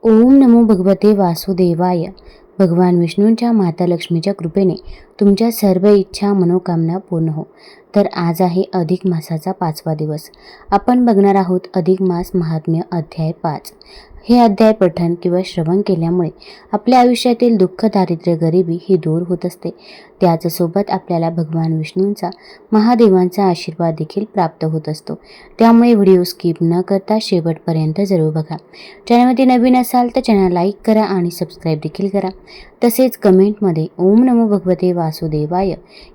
ओम नमो भगवते वासुदेवाय. भगवान विष्णूंच्या माता लक्ष्मीच्या कृपेने तुमच्या सर्व इच्छा मनोकामना पूर्ण हो. तर आज आहे अधिक मासाचा 5वा दिवस. आपण बघणार आहोत अधिक मास महात्म्य अध्याय 5. हे अध्याय पठण किंवा श्रवण केल्यामुळे आपल्या आयुष्यातील दुःख, दारिद्र्य, गरिबी ही दूर होत असते. त्याचसोबत आपल्याला भगवान विष्णूंचा, महादेवांचा आशीर्वाद देखील प्राप्त होत असतो. त्यामुळे व्हिडिओ स्किप न करता शेवटपर्यंत जरूर बघा. चॅनलमध्ये नवीन असाल तर चॅनल लाईक करा आणि सबस्क्राईब देखील करा. तसेच कमेंटमध्ये ओम नमो भगवते वासुदेवाय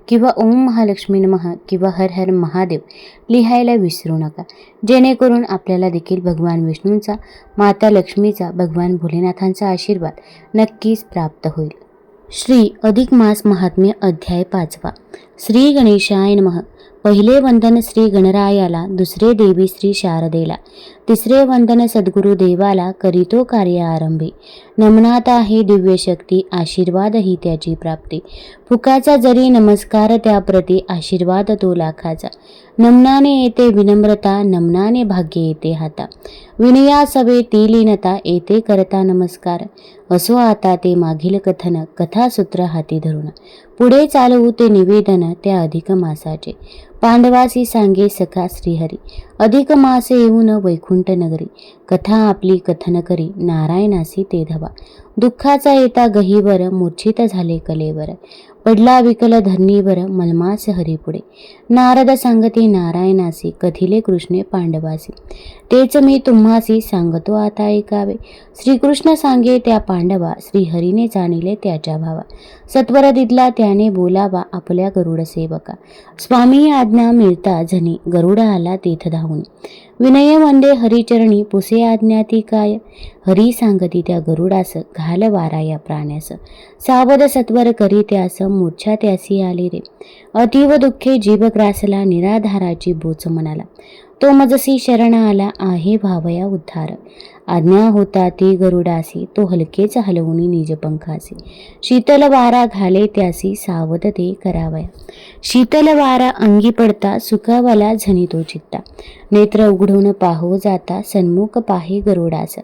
किंवा ओम महालक्ष्मी नमः किंवा हर हर महादेव लिहायला विसरू नका, जेणेकरून आपल्याला देखील भगवान विष्णूंचा, माता लक्ष्मीचा, भगवान भोलेनाथांचा आशीर्वाद नक्कीच प्राप्त होईल. श्री अधिक मास महात्म्य अध्याय 5. श्री गणेशाय नमः. पहिले वंदन श्री गणरायाला, दुसरे देवी श्री शारदेला, तिसरे वंदन सद्गुरु देवाला, करीतो कार्य आरंभी. नमनात आहे दिव्य शक्ती, आशीर्वाद ही त्याची प्राप्ती. फुकाचा जरी नमस्कार त्याप्रती, आशीर्वाद तो लाखाचा. नमनाने येते विनम्रता, नमनाने भाग्य येते हाता. विनया सवे ती लीनता, येते करता नमस्कार. असो आता ते मागील कथन, कथासूत्र हाती धरून. पुढे चालवू ते निवेदन त्या अधिक मासाचे. पांडवासी सांगे सखा श्रीहरी, अधिक मास येऊन वैकुंठ नगरी. कथा आपली कथन करी, नारायणासी ते धवा. दुःखाचा येता गहीवर, मूर्छित झाले कलेवर. पडला विकल धरणीवर, मलमास हरिपुढे. नारद सांगते नारायणासी, कथिले कृष्णे पांडवासी. तेच मी तुम्हासी सांगतो आता ऐकावे. श्रीकृष्ण सांगे त्या पांडवा, श्रीहरीने जाणिले त्याच्या भावा. सत्वर दिदला त्याने बोलावा, आपल्या गरुड सेवका. स्वामी आज्ञा मिळता जनी, गरुड आला तेथ धावून. विनय वंदे हरिचरणी, पुसे आज्ञा ती काय. हरी सांगती त्या गरुडास, घाल वारा या प्राण्यास. सावध सत्वर करी त्यास, मूर्छा त्यासी आली रे. अतीव दुःखे जीव ग्रासला, निराधाराची बोच मनाला. तो मजसी शरण आला, आहे भावया उद्धार. आज्ञा होता ती गरुडासी, तो हलकेच हलवून निज पंखासी. शीतल वारा घाले त्यासी, सावध ते करावया. शीतल वारा अंगी पडता, सुखावाला झनी तो चित्ता. नेत्र उघडून पाहो जाता, सन्मुख पाहे गरुडास.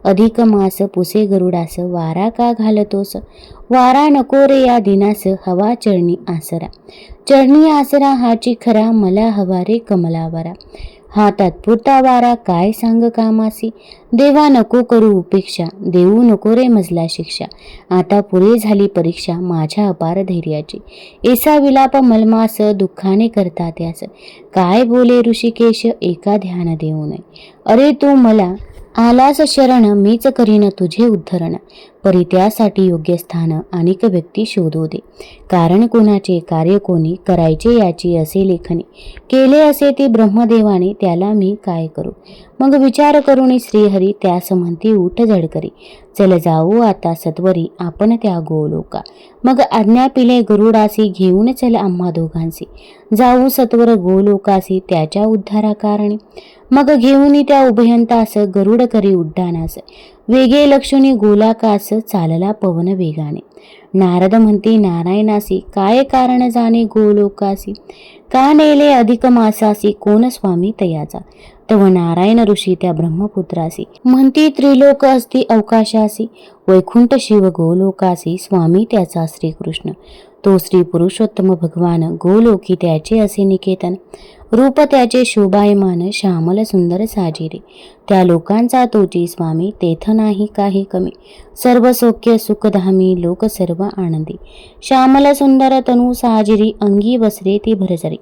अधिक मास पुसे गरुडास, वारा का घालतोस. वारा नको रे या दिनास, हवा चरणी आसरा. चरणी आसरा हाची खरा, मला हवा रे कमलावरा. हा तात्पुरता वारा काय सांग कामासी. देवा नको करू उपेक्षा, देऊ नको रे मजला शिक्षा. आता पुरे झाली परीक्षा, माझ्या अपार धैर्याची. ऐसा विलाप मलमास, दुःखाने करता त्यास. काय बोले ऋषिकेश, एका ध्यान देऊ नये. अरे तू मला आलास शरण, मीच करीन तुझे उद्धरण. परी त्यासाठी योग्य स्थान, अनेक व्यक्ती शोधू दे. कारण कोणाचे कार्य कोणी, करायचे याची असे लेखणी. केले असे ती ब्रह्मदेवाने, त्याला मी काय करू. मग विचार करून श्रीहरी त्यास म्हणती उठ झडकरी. चल जाऊ आता सत्वरी, आपण त्या गोलोका. मग आज्ञा पिले गरुडासी, घेऊन चल आम्हा दोघांसी. जाऊ सत्वर गोलोकासी, त्याच्या उद्धारा कारणी. मग घेऊन त्या उभयंतास, गरुड करी उड्डाणास. वेगे लक्षणी गोलाकास, चालला पवन वेगाने. नारद म्हणते नारायणासी, काय कारण जाणे गोलोकासी. का नेले अधिक मासासी, कोण स्वामी तयाचा. तव नारायण ऋषी त्या ब्रह्मपुत्रासी. म्हणती त्रिलोक असती अवकाशासी. वैकुंठ शिव गोलोकासी, स्वामी त्याचा श्रीकृष्ण. तो श्री पुरुषोत्तम भगवान, गोलोकी त्याचे असे निकेतन. रूप त्याचे शोभायमान, श्यामल सुंदर साजिरे. त्या लोकांचा तोची स्वामी, तेथ नाही काही कमी. सर्व सौख्य सुखधामी, लोक सर्व आनंदी. श्यामल सुंदर तनु साजिरी, अंगी वस्त्रे ती भरजरी.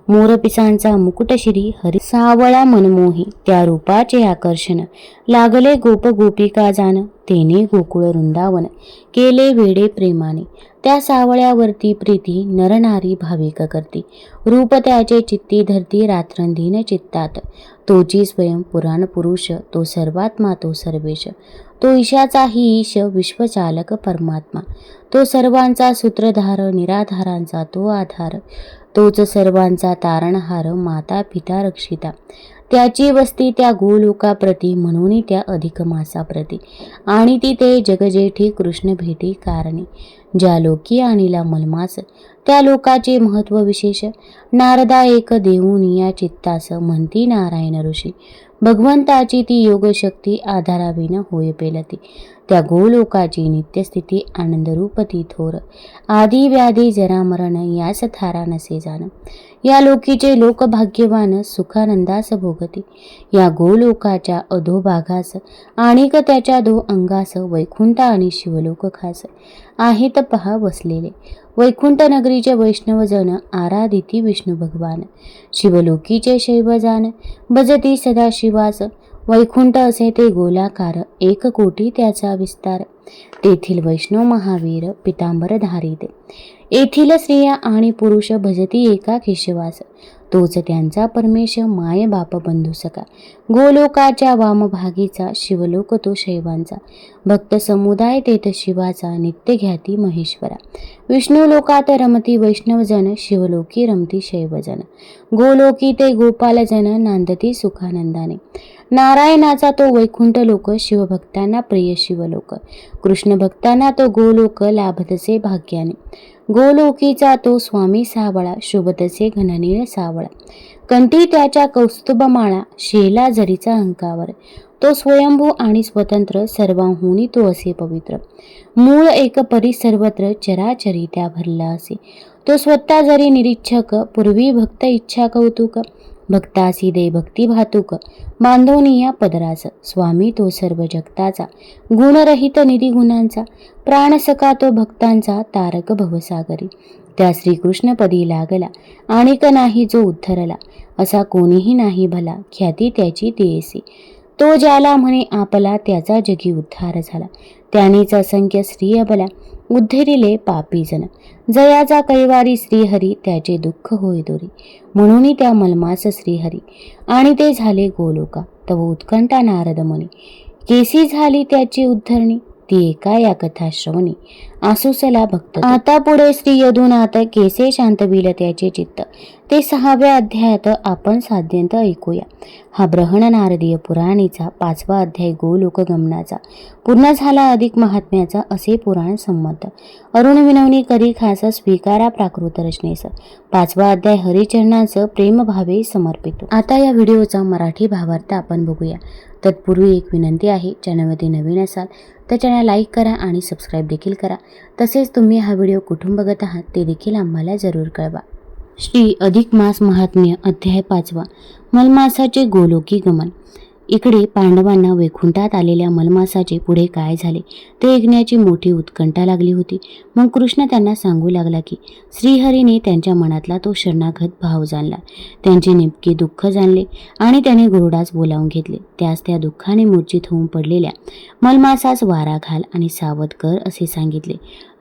मोरपिसांचा मुकुट शिरी, हरी सावळा मनमोही. त्या रूपाचे आकर्षण, लागले गोप गोपिका जान. तेने गोकुळ वृंदावन, केले वेडे प्रेमाने. त्या सावळ्यावरती प्रीती, नरनारी भाविक करती. रूप त्याचे चित्ती धरती, रात्रंदिन चित्तात. तोची स्वयं पुराण पुरुष, तो सर्वात्मा तो सर्वेश. तो ईशाचाही ईश, विश्वचालक परमात्मा. तो सर्वांचा सूत्रधार, निराधारांचा तो आधार. तोच सर्वांचा तारणहार, माता पिता रक्षिता. त्याची वस्ती त्या गोलोकाप्रती, म्हणून त्या अधिक मासाप्रती. आणि तिथे जगजेठी कृष्ण भेटी कारणे. ज्या लोकी आणिला मलमास, त्या लोकाचे महत्व विशेष. नारदा एक देऊन या चित्तास, म्हणती नारायण ऋषी. भगवंताची ती योगशक्ती आधाराविन होय पेलती. त्या गोलोकाची नित्यस्थिती आनंदरूप ती थोर. आदी व्याधी जरा मरण यास थारा नसे जाण. या लोकीचे लोक भाग्यवान सुखानंदास भोगती. या गोलोकाच्या अधोभागास आणिक त्याच्या दो अंगास वैकुंठ आणि शिवलोक खास आहेत पहा बसलेले. वैकुंठ नगरीचे वैष्णवजन आराधिती विष्णू भगवान. शिवलोकीचे शैवजान भजती सदाशिवास. वैकुंठ असे ते गोलाकार, 1 कोटी त्याचा विस्तार. तेथील वैष्णव महावीर पितांबरधारी ते. येथील स्त्रिया आणि पुरुष भजती एका केशवास. तोच त्यांचा परमेश माय बाप बंधू सखा. गोलोकाच्या वामभागीचा शिवलोक तो शैवांचा. भक्त समुदाय तेथ शिवाचा नित्य घ्याती महेश्वरा. विष्णू लोकात रमती वैष्णवजन, शिवलोकी रमती शैवजन. गोलोकी ते गोपालजन नांदती सुखानंदाने. नारायणाचा तो वैकुंठ लोक, शिवभक्तांना प्रिय शिवलोक. कृष्ण भक्तांना तो गोलोक लाभतसे भाग्याने. गोलोकीचा तो स्वामी सावळा, शोभतसे घननीळ सावळा. कंठी त्याच्या कौस्तुभमाळा, शेला जरीचा अंकावर. तो स्वयंभू आणि स्वतंत्र, सर्वांहुनी तो असे पवित्र. मूळ एक परी सर्वत्र, चराचरी त्या भरला असे. तो स्वतः जरी निरीच्छक, पूर्वी भक्त इच्छा कौतुक. भक्तासी दे भक्ती भातुक, बांधोनिया पदरास. स्वामी तो सर्व जगताचा, गुणरहित निधी गुणांचा. प्राणसखा तो भक्तांचा, तारक भवसागरी. त्या श्रीकृष्णपदी लागला, आणिक नाही जो उद्धरला. असा कोणीही नाही भला, ख्याती त्याची देसी. तो ज्याला म्हणे आपला, त्याचा जगी उद्धार झाला. त्यानेच असंख्य स्त्रिय बला, उद्धरिले पापी जन. जयाचा कैवारी श्रीहरी, त्याचे दुःख होय दोरी. म्हणून त्या मलमास श्रीहरी, आणि ते झाले गोलोका. तव उत्कंठा नारद मुनी, केसी झाली त्याची उद्धरणी. ती एका या कथा श्रवणी, आसुसला भक्त. आता पुढे श्री यदुनाथ केसे शांतविल त्याचे चित्त. ते 6व्या अध्यायात आपण साध्यंत ऐकूया. हा ब्रहण नारदीय पुराणीचा 5वा अध्याय गोलोक गमनाचा पूर्ण झाला. अधिक महात्म्याचा असे पुराण संमत. अरुण विनवणी करी खास, स्वीकारा प्राकृत रचनेस. 5वा अध्याय हरिचरणांस प्रेमभावे समर्पितो. आता या व्हिडिओचा मराठी भावार्थ आपण बघूया. तत्पूर्वी एक विनंती आहे, चॅनलमध्ये नवीन असाल तर चॅनल लाईक करा आणि सबस्क्राईब देखील करा. तसेच तुम्ही हा व्हिडिओ कुठून बघत आहात ते देखील आम्हाला जरूर कळवा. श्री अधिक मास महात्म्य अध्याय 5वा. मलमासाचे गोलोकी गमन. इकडे पांडवांना वैकुंठात आलेल्या मलमासाचे पुढे काय झाले ते ऐकण्याची मोठी उत्कंठा लागली होती. मग कृष्ण त्यांना सांगू लागला की श्रीहरीने त्यांच्या मनातला तो शरणागत भाव जाणला, त्यांचे नेमके दुःख जाणले आणि त्याने गरुडास बोलावून घेतले. त्यास त्या दुःखाने मूर्छित होऊन पडलेल्या मलमासास वारा घाल आणि सावध कर असे सांगितले.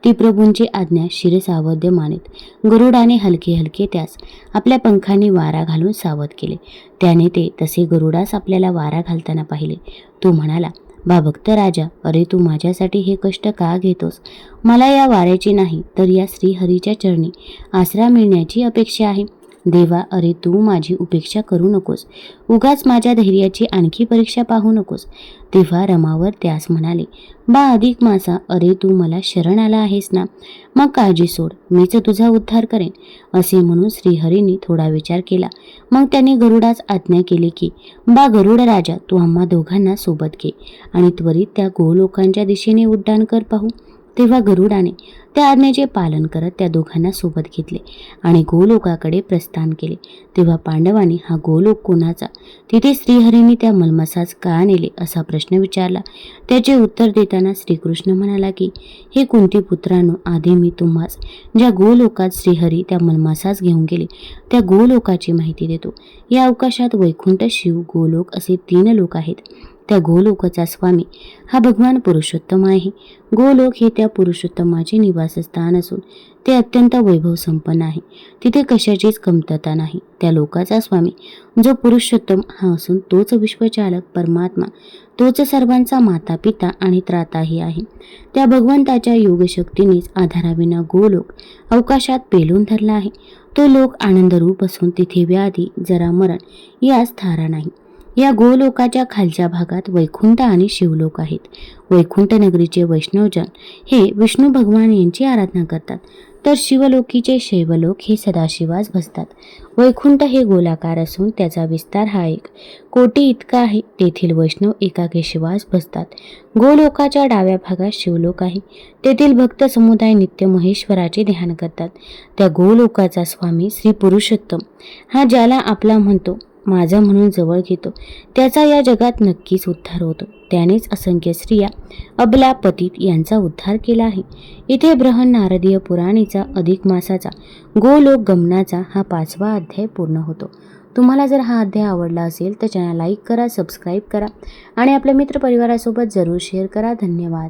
ती प्रभूंची आज्ञा शिरसावध्य मानित गरुडाने हलके हलके त्यास आपल्या पंखाने वारा घालून सावध केले. त्याने ते तसे गरुडास आपल्याला वारा घालताना पाहिले. तो म्हणाला, बा भक्त राजा, अरे तू माझ्यासाठी हे कष्ट का घेतोस? मला या वाऱ्याची नाही तर या श्रीहरीच्या चरणी आसरा मिळण्याची अपेक्षा आहे. देवा, अरे तू माझी उपेक्षा करू नकोस. उगाच माझ्या धैर्याची आणखी परीक्षा पाहू नकोस. तेव्हा रमावर त्यास म्हणाले, बा अधिक मासा, अरे तू मला शरण आला आहेस ना, मग काळजी सोड, मीच तुझा उद्धार करेन. असे म्हणून श्रीहरीने थोडा विचार केला. मग त्याने गरुडास आज्ञा केली की बा गरुड राजा, तू आम्हा दोघांना सोबत घे आणि त्वरित त्या गोलोकांच्या दिशेने उड्डाण कर पाहू. तेव्हा गरुडाने त्या आज्ञेचे पालन करत त्या दोघांना सोबत घेतले आणि गोलोकाकडे प्रस्थान केले. तेव्हा पांडवांनी हा गोलोक कोणाचा, तिथे श्रीहरीने त्या मलमासास का नेले असा प्रश्न विचारला. त्याचे उत्तर देताना श्रीकृष्ण म्हणाला की हे कुंती पुत्रांनो, आधी मी तुम्हास ज्या गोलोकात श्रीहरी त्या मलमासास घेऊन गेले त्या गोलोकाची माहिती देतो. या अवकाशात वैकुंठ, शिव, गोलोक असे 3 लोक आहेत. त्या गोलोकाचा स्वामी हा भगवान पुरुषोत्तम आहे. गोलोक हे त्या पुरुषोत्तमाचे निवासस्थान असून ते अत्यंत वैभव संपन्न आहे. तिथे कशाचीच कमतरता नाही. त्या लोकाचा स्वामी जो पुरुषोत्तम हा असून तोच विश्वचालक परमात्मा, तोच सर्वांचा माता पिता आणि त्राताही आहे. त्या भगवंताच्या योगशक्तीनेच आधाराविना गोलोक अवकाशात पेलून धरला आहे. तो लोक आनंदरूप असून तिथे व्याधी, जरा, मरण यास थारा नाही. या गोलोकाच्या खालच्या भागात वैकुंठ आणि शिवलोक आहेत. वैकुंठ नगरीचे वैष्णवजन हे विष्णू भगवान यांची आराधना करतात. तर शिवलोकीचे शैवलोक हे सदाशिवास बसतात. वैकुंठ हे गोलाकार असून त्याचा विस्तार हा 1 कोटी इतका आहे. तेथील वैष्णव एका केशवास बसतात. गोलोकाच्या डाव्या भागात शिवलोक आहे. तेथील भक्त समुदाय नित्य महेश्वराचे ध्यान करतात. त्या गोलोकाचा स्वामी श्री पुरुषोत्तम हा ज्याला आपला म्हणतो, माझा म्हणून जवळ घेतो, त्याचा या जगात नक्कीच उद्धार होतो. त्यानेच असंख्य स्त्रिया अबला पतित यांचा उद्धार केला आहे. इथे बृहन नारदीय पुराणेचा अधिक मासाचा गोलोक गमनाचा हा 5वा अध्याय पूर्ण होतो. तुम्हाला जर हा अध्याय आवडला असेल तर चॅनल लाईक करा, सबस्क्राईब करा आणि आपल्या मित्रपरिवारासोबत जरूर शेअर करा. धन्यवाद.